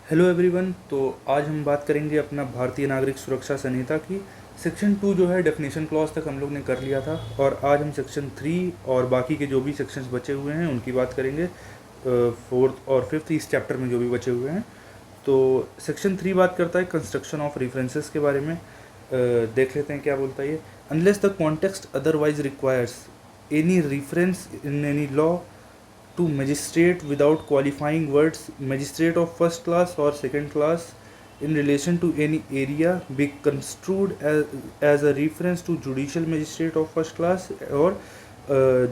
Hello everyone. तो आज हम बात करेंगे अपना भारतीय नागरिक सुरक्षा संहिता की। सेक्शन 2 जो है डेफिनेशन क्लॉज तक हम लोग ने कर लिया था, और आज हम सेक्शन 3 और बाकी के जो भी सेक्शंस बचे हुए हैं उनकी बात करेंगे। फोर्थ और फिफ्थ इस चैप्टर में जो भी बचे हुए हैं। तो सेक्शन 3 बात करता है कंस्ट्रक्शन ऑफ रेफरेंसेस के बारे में। देख लेते हैं क्या बोलता है ये। Unless the context otherwise requires any reference in any law to magistrate without qualifying words magistrate of first class or second class in relation to any area be construed as a reference to judicial magistrate of first class or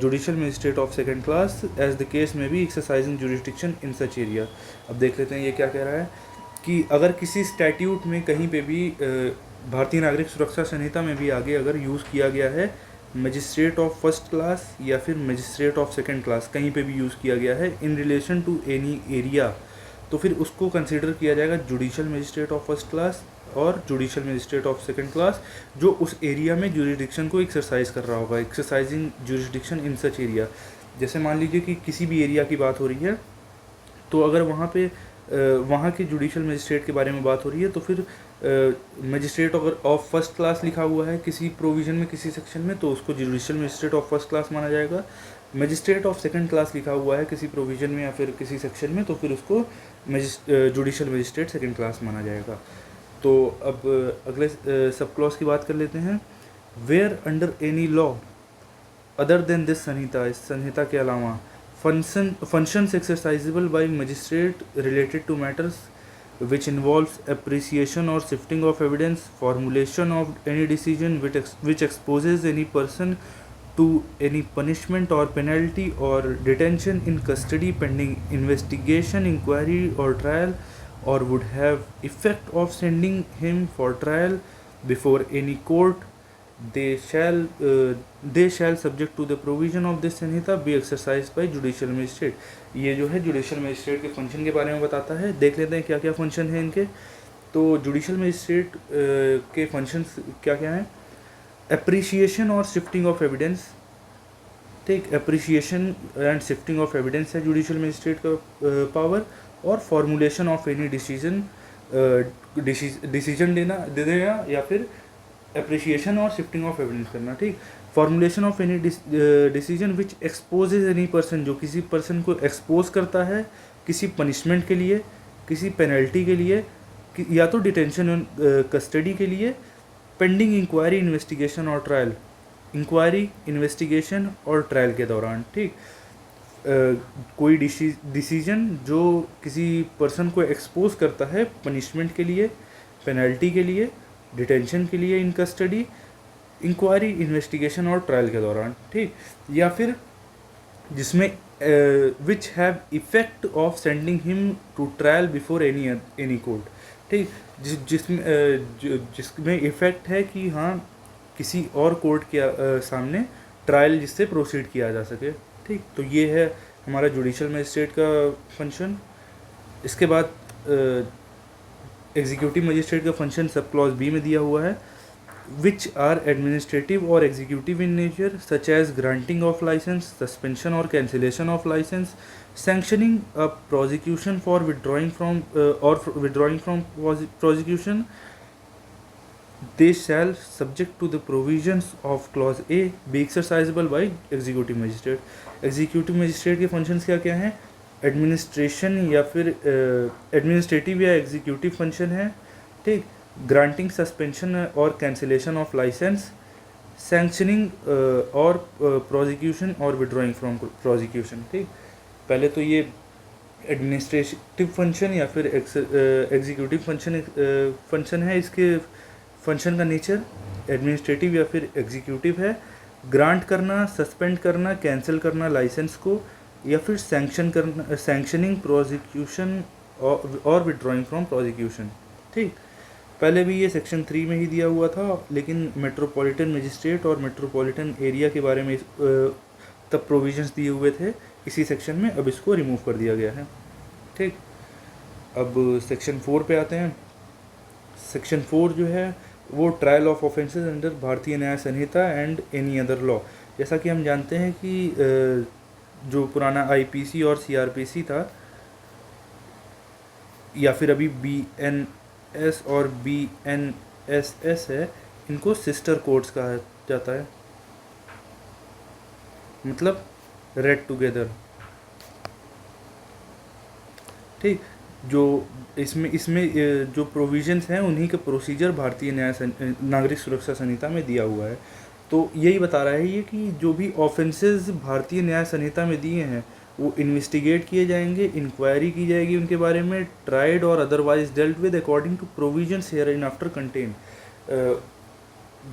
judicial magistrate of second class as the case may be exercising jurisdiction in such area। अब देख लेते हैं ये क्या कह रहा है कि अगर किसी स्टैट्यूट में कहीं पे भी भारतीय नागरिक सुरक्षा संहिता में भी आगे अगर यूज़ किया गया है मजिस्ट्रेट ऑफ फर्स्ट क्लास या फिर मजिस्ट्रेट ऑफ सेकंड क्लास, कहीं पे भी यूज़ किया गया है in relation to any area, तो फिर उसको कंसिडर किया जाएगा judicial magistrate of first class और judicial magistrate of second class, जो उस एरिया में जुरिडिक्शन को एक्सरसाइज कर रहा होगा, एक्सरसाइजिंग जुरिडिक्शन इन सच एरिया। जैसे मान लीजिए कि किसी भी एरिया की बात हो रही है, तो अगर वहाँ पे वहाँ के जुडिशियल मजिस्ट्रेट के बारे में बात हो रही है, तो फिर मजिस्ट्रेट अगर ऑफ फर्स्ट क्लास लिखा हुआ है किसी प्रोविज़न में किसी सेक्शन में, तो उसको judicial magistrate of first class माना जाएगा। मजिस्ट्रेट ऑफ सेकंड क्लास लिखा हुआ है किसी प्रोविज़न में या फिर किसी सेक्शन में, तो फिर उसको जुडिशियल मजिस्ट्रेट सेकंड क्लास माना जाएगा। तो अब अगले सब क्लॉज की बात कर लेते हैं। Where under any law other than this संहिता, इस संहिता के अलावा functions exercisable by magistrate related to matters which involves appreciation or sifting of evidence, formulation of any decision which exposes any person to any punishment or penalty or detention in custody pending investigation, inquiry or trial, or would have effect of sending him for trial before any court, they shall subject to the provision of this Samhita be exercised by judicial magistrate। ये जो है judicial magistrate के function के बारे में बताता है। देख लेते हैं क्या क्या फंक्शन है इनके। तो जुडिशियल मजिस्ट्रेट के फंक्शंस क्या क्या हैं। एप्रिसिएशन और शिफ्टिंग ऑफ एविडेंस, ठीक, appreciation and shifting of evidence है जुडिशियल मजिस्ट्रेट का पावर। और फॉर्मुलेशन ऑफ एनी डिसीजन दे देना या फिर एप्रिसिएशन और शिफ्टिंग ऑफ एविडेंस करना, ठीक। Formulation of any decision which exposes any person, जो किसी पर्सन को एक्सपोज करता है किसी पनिशमेंट के लिए, किसी पेनल्टी के लिए, या तो डिटेंशन कस्टडी के लिए, पेंडिंग इंक्वायरी, इन्वेस्टिगेशन और ट्रायल, इंक्वायरी, इन्वेस्टिगेशन और ट्रायल के दौरान, ठीक। कोई डिसीजन जो किसी पर्सन को एक्सपोज करता है पनिशमेंट के लिए, पेनल्टी के लिए, डिटेंशन के लिए इन कस्टडी, इंक्वायरी, इन्वेस्टिगेशन और ट्रायल के दौरान, ठीक। या फिर जिसमें which have effect of sending him to trial before any court, ठीक। जिसमें इफेक्ट है कि हाँ किसी और कोर्ट के सामने ट्रायल जिससे प्रोसीड किया जा सके, ठीक। तो ये है हमारा जुडिशियल मजिस्ट्रेट का फंक्शन। इसके बाद एग्जीक्यूटिव मजिस्ट्रेट का फंक्शन सब क्लॉज बी में दिया हुआ है। विच आर एडमिनिस्ट्रेटिव और executive in nature, such as granting of licence, suspension और cancellation of licence, sanctioning a prosecution for withdrawing from prosecution. They shall subject to the provisions of clause A B exercisable by executive magistrate. Executive magistrate के functions क्या क्या हैं। Administration या फिर administrative या executive function है, ठीक। Granting, suspension और कैंसिलेशन ऑफ लाइसेंस, सैंक्शनिंग और प्रोसिक्यूशन और विड्रॉइंग फ्रॉम प्रोसिक्यूशन, ठीक। पहले तो ये एडमिनिस्ट्रेटिव फंक्शन या फिर एग्जीक्यूटिव फंक्शन है। इसके फंक्शन का नेचर एडमिनिस्ट्रेटिव या फिर एग्जीक्यूटिव है। ग्रांट करना, सस्पेंड करना, कैंसिल करना लाइसेंस को, या फिर सैंक्शनिंग प्रोसिक्यूशन और विड्रॉइंग फ्रॉम प्रोसिक्यूशन, ठीक। पहले भी ये सेक्शन 3 में ही दिया हुआ था, लेकिन मेट्रोपॉलिटन मजिस्ट्रेट और मेट्रोपॉलिटन एरिया के बारे में तब प्रोविजंस दिए हुए थे इसी सेक्शन में, अब इसको रिमूव कर दिया गया है, ठीक। अब सेक्शन 4 पे आते हैं। सेक्शन 4 जो है वो ट्रायल ऑफ ऑफेंसेस अंडर भारतीय न्याय संहिता एंड एनी अदर लॉ। जैसा कि हम जानते हैं कि जो पुराना आईपीसी और सीआरपीसी था, या फिर अभी BNS और BNSS है, इनको सिस्टर कोड्स कहा जाता है, मतलब रेड टुगेदर। ठीक, जो इसमें इसमें जो प्रोविजंस हैं उन्हीं के प्रोसीजर भारतीय नागरिक सुरक्षा संहिता में दिया हुआ है। तो यही बता रहा है ये कि जो भी ऑफेंसेस भारतीय न्याय संहिता में दिए हैं वो इन्वेस्टिगेट किए जाएंगे, इंक्वायरी की जाएगी उनके बारे में, ट्राइड और otherwise dealt with according to provisions hereinafter contain.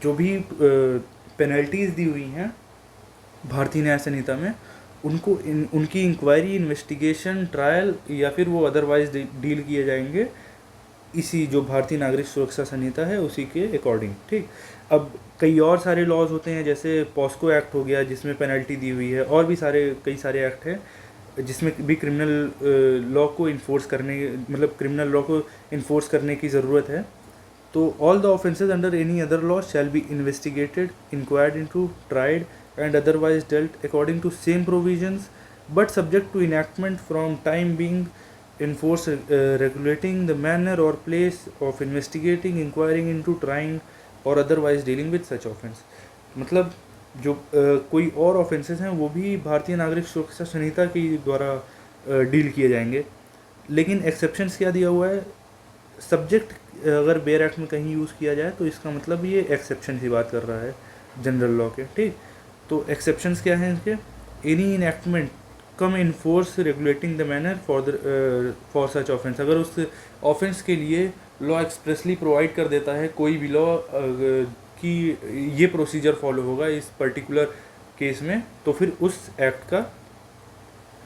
जो भी पेनल्टीज दी हुई हैं भारतीय न्याय संहिता में, उनको उनकी इंक्वायरी, इन्वेस्टिगेशन, ट्रायल या फिर वो अदरवाइज डील किए जाएंगे इसी जो भारतीय नागरिक सुरक्षा संहिता है उसी के अकॉर्डिंग। ठीक, अब कई और सारे लॉज होते हैं, जैसे पॉस्को एक्ट हो गया जिसमें पेनल्टी दी हुई है, और भी कई सारे एक्ट हैं जिसमें भी क्रिमिनल लॉ को इन्फोर्स करने, मतलब क्रिमिनल लॉ को इन्फोर्स करने की ज़रूरत है। तो all the offences under any other law shall be investigated, inquired into, tried and otherwise dealt according to same provisions, but subject to enactment from time being in force regulating the manner or place of investigating, inquiring into, trying or otherwise dealing with such offense। मतलब जो कोई और offences हैं वो भी भारतीय नागरिक सुरक्षा संहिता के द्वारा डील किए जाएंगे, लेकिन एक्सेप्शंस क्या दिया हुआ है, सब्जेक्ट अगर बेयर एक्ट में कहीं यूज़ किया जाए तो इसका मतलब ये एक्सेप्शन की बात कर रहा है जनरल लॉ के। ठीक, तो एक्सेप्शंस क्या हैं इसके, any enactment come in force regulating the manner for such offence. अगर उस ऑफेंस के लिए लॉ एक्सप्रेसली प्रोवाइड कर देता है कोई भी लॉ कि ये प्रोसीजर फॉलो होगा इस पर्टिकुलर केस में, तो फिर उस एक्ट का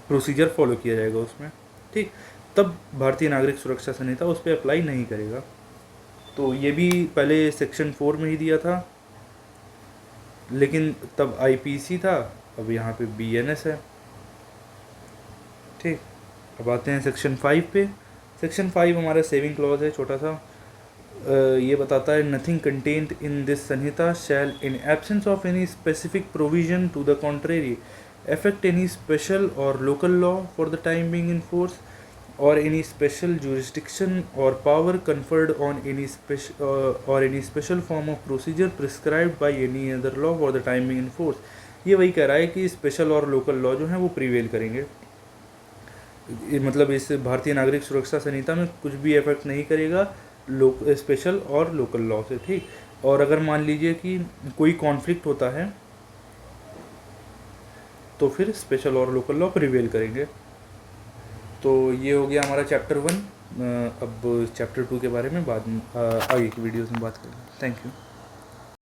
प्रोसीजर फॉलो किया जाएगा उसमें। ठीक, तब भारतीय नागरिक सुरक्षा संहिता उस पर अप्लाई नहीं करेगा। तो ये भी पहले सेक्शन 4 में ही दिया था, लेकिन तब IPC था, अब यहाँ पे BNS है। ठीक, अब आते हैं सेक्शन 5 पे। सेक्शन 5 हमारा सेविंग क्लॉज है, छोटा सा। ये बताता है nothing contained in this Sanhita shall in absence of any specific provision to the contrary affect any special or local law for the time being in force, or any special jurisdiction or power conferred on any special form of procedure prescribed by any other law for the time being in force। ये वही कह रहा है कि special और local law जो हैं वो प्रिवेल करेंगे, मतलब इस भारतीय नागरिक सुरक्षा संहिता में कुछ भी इफेक्ट नहीं करेगा स्पेशल और लोकल लॉ से। ठीक, और अगर मान लीजिए कि कोई कॉन्फ्लिक्ट होता है तो फिर स्पेशल और लोकल लॉ प्रिवेल करेंगे। तो ये हो गया हमारा चैप्टर 1। अब चैप्टर 2 के बारे में बाद में आगे की वीडियोस में बात करेंगे। Thank you.